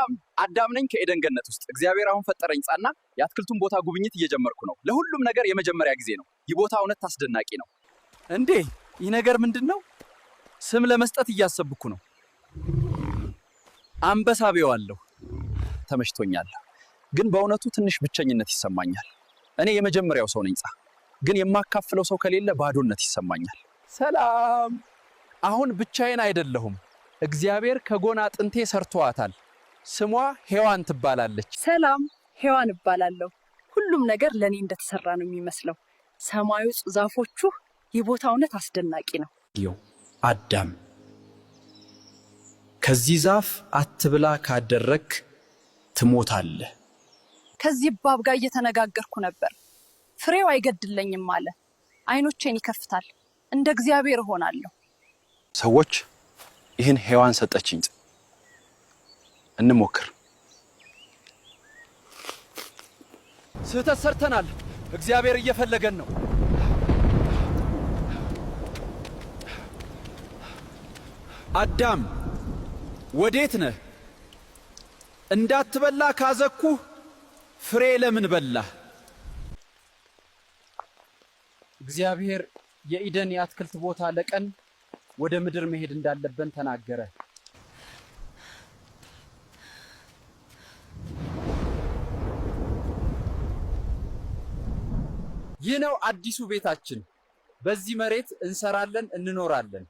ሰላም አዳም ነኝ ከኤደን ገነት ውስጥ እግዚአብሔር አሁን ፈጠረኝ ጻና የአትክልቱን ቦታ ጉብኝት እየጀመርኩ ነው ለሁሉም ነገር የመጀመሪያ ጊዜ ነው ይህ ቦታ እውነት አስደናቂ ነው እንዴ ይህ ነገር ምንድነው ስም ለመስጠት እያሰብኩ ነው አንበሳቤዋለሁ ተመሽቶኛል ግን በእውነቱ ትንሽ ብቸኝነት ይሰማኛል እኔ የመጀመሪያው ሰው ነኝ ጻ ግን የማካፍለው ሰው ከሌለ ባዶነት ይሰማኛል ሰላም አሁን ብቻዬን አይደለሁም እግዚአብሔር ከጎና ጥንቴ ሰርቷታል ስሟ ሄዋን ትባላለች ሰላም ሄዋን እባላለሁ ሁሉም ነገር ለኔ እንደተሰራ ነው የሚመስለው ሰማዩ ዛፎቹ የቦታውነት አስደናቂ ነው አዳም ከዚህ ዛፍ አትብላ ካደረክ ትሞታለህ ከዚህ ባብ ጋር እየተነጋገርኩ ነበር ፍሬው አይገድልኝም አለ አይኖቼን ይከፍታል እንደ እግዚአብሔር ሆናለሁ ሰዎች ይህን ሄዋን ሰጠችኝ እንሞክር ስህተት ሰርተናል እግዚአብሔር እየፈለገን ነው አዳም ወዴት ነህ እንዳትበላ ካዘኩ ፍሬ ለምን በላ እግዚአብሔር የኢደን የአትክልት ቦታ ለቀን ወደ ምድር መሄድ እንዳለበን ተናገረ ይህ ነው አዲሱ ቤታችን በዚህ መሬት እንሰራለን እንኖራለን